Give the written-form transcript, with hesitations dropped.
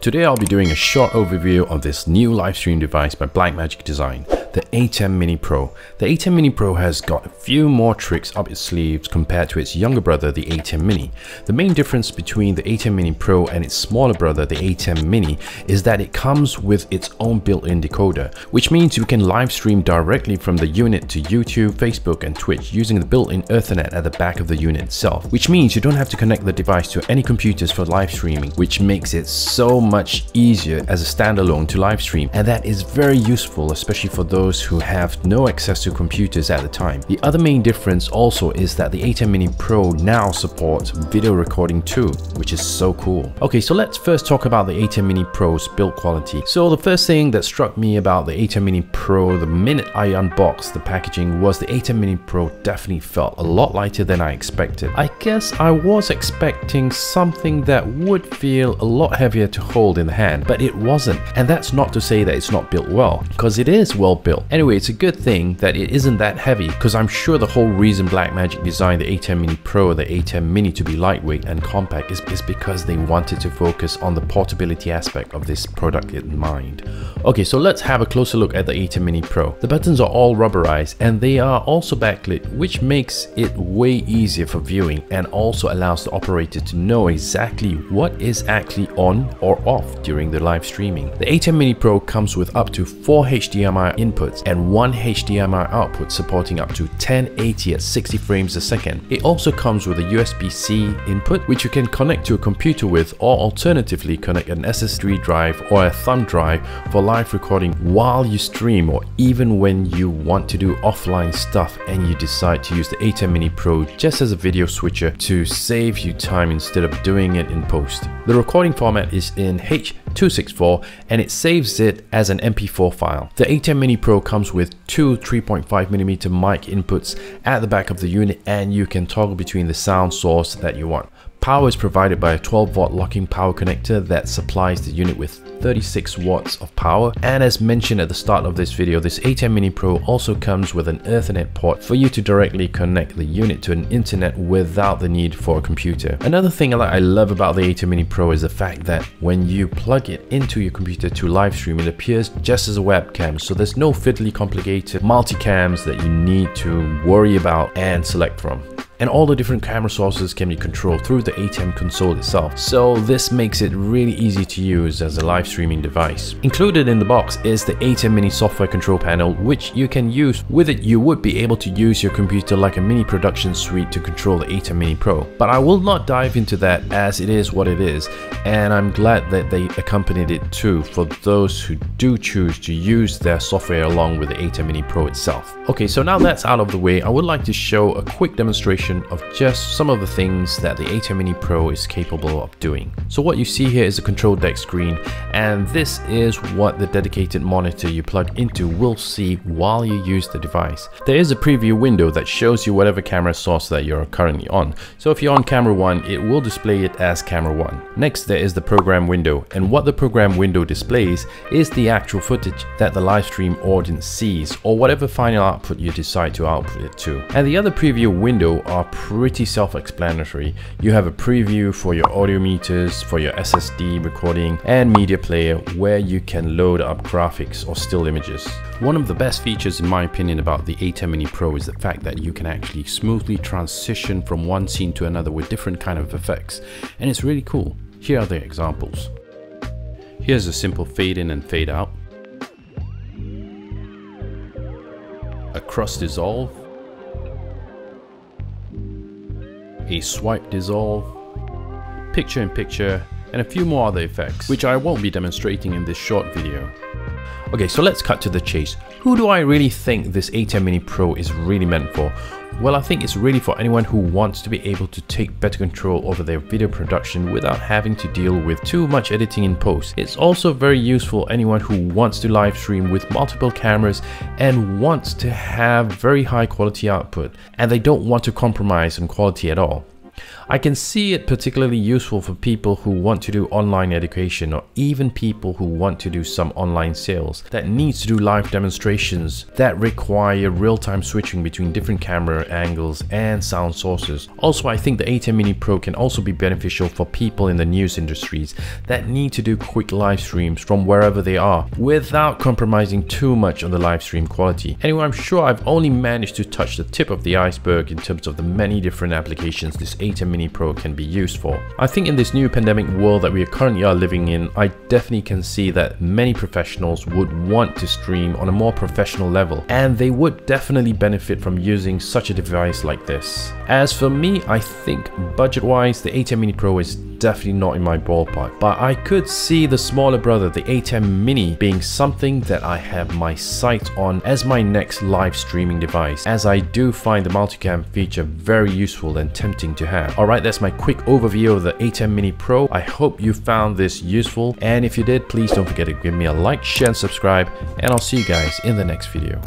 Today I'll be doing a short overview of this new live stream device by Blackmagic Design, the Atem Mini Pro. The Atem Mini Pro has got a few more tricks up its sleeves compared to its younger brother, the Atem Mini. The main difference between the Atem Mini Pro and its smaller brother, the Atem Mini, is that it comes with its own built-in decoder, which means you can live stream directly from the unit to YouTube, Facebook and Twitch using the built-in Ethernet at the back of the unit itself, which means you don't have to connect the device to any computers for live streaming, which makes it so much easier as a standalone to live stream, and that is very useful, especially for those who have no access to computers at the time. The other main difference also is that the Atem Mini Pro now supports video recording too, which is so cool. Okay, so let's first talk about the Atem Mini Pro's build quality. So the first thing that struck me about the Atem Mini Pro the minute I unboxed the packaging was the Atem Mini Pro definitely felt a lot lighter than I expected. I guess I was expecting something that would feel a lot heavier to hold in the hand, but it wasn't. And that's not to say that it's not built well, because it is well built. Anyway, it's a good thing that it isn't that heavy, because I'm sure the whole reason Blackmagic designed the Atem Mini Pro or the Atem Mini to be lightweight and compact is because they wanted to focus on the portability aspect of this product in mind. Okay, so let's have a closer look at the Atem Mini Pro. The buttons are all rubberized and they are also backlit, which makes it way easier for viewing and also allows the operator to know exactly what is actually on or off during the live streaming. The Atem Mini Pro comes with up to 4 HDMI inputs and 1 HDMI output supporting up to 1080 at 60 frames a second. It also comes with a USB-C input which you can connect to a computer with, or alternatively connect an SSD drive or a thumb drive for live recording while you stream, or even when you want to do offline stuff and you decide to use the Atem Mini Pro just as a video switcher to save you time instead of doing it in post. The recording format is in H.264 and it saves it as an MP4 file. The Atem Mini Pro comes with two 3.5mm mic inputs at the back of the unit, and you can toggle between the sound source that you want. Power is provided by a 12-volt locking power connector that supplies the unit with 36 watts of power. And as mentioned at the start of this video, this Atem Mini Pro also comes with an Ethernet port for you to directly connect the unit to an internet without the need for a computer. Another thing that I love about the Atem Mini Pro is the fact that when you plug it into your computer to live stream, it appears just as a webcam, so there's no fiddly complicated multicams that you need to worry about and select from. And all the different camera sources can be controlled through the Atem console itself, so this makes it really easy to use as a live streaming device. Included in the box is the Atem Mini software control panel, which you can use. With it you would be able to use your computer like a mini production suite to control the Atem Mini Pro, but I will not dive into that as it is what it is, and I'm glad that they accompanied it too for those who do choose to use their software along with the Atem Mini Pro itself. Okay, so now that's out of the way, I would like to show a quick demonstration of just some of the things that the Atem Mini Pro is capable of doing. So what you see here is a control deck screen, and this is what the dedicated monitor you plug into will see while you use the device. There is a preview window that shows you whatever camera source that you're currently on. So if you're on camera 1, it will display it as camera 1. Next there is the program window, and what the program window displays is the actual footage that the live stream audience sees, or whatever final output you decide to output it to. And the other preview window are pretty self-explanatory. You have a preview for your audio meters, for your SSD recording and media player, where you can load up graphics or still images. One of the best features in my opinion about the Atem Mini Pro is the fact that you can actually smoothly transition from one scene to another with different kind of effects, and it's really cool. Here are the examples. Here's a simple fade in and fade out, a cross dissolve, a swipe dissolve, picture in picture, and a few more other effects, which I won't be demonstrating in this short video. Okay, so let's cut to the chase. Who do I really think this Atem Mini Pro is really meant for? Well, I think it's really for anyone who wants to be able to take better control over their video production without having to deal with too much editing in post. It's also very useful for anyone who wants to live stream with multiple cameras and wants to have very high quality output, and they don't want to compromise on quality at all. I can see it particularly useful for people who want to do online education, or even people who want to do some online sales that needs to do live demonstrations that require real-time switching between different camera angles and sound sources. Also, I think the Atem Mini Pro can also be beneficial for people in the news industries that need to do quick live streams from wherever they are without compromising too much on the live stream quality. Anyway, I'm sure I've only managed to touch the tip of the iceberg in terms of the many different applications this Atem Mini Pro can be used for. I think in this new pandemic world that we currently are living in, I definitely can see that many professionals would want to stream on a more professional level, and they would definitely benefit from using such a device like this. As for me, I think budget-wise, the Atem Mini Pro is definitely not in my ballpark, but I could see the smaller brother, the Atem Mini, being something that I have my sights on as my next live streaming device, as I do find the multicam feature very useful and tempting to have. Alright, that's my quick overview of the Atem Mini Pro. I hope you found this useful, and if you did, please don't forget to give me a like, share and subscribe, and I'll see you guys in the next video.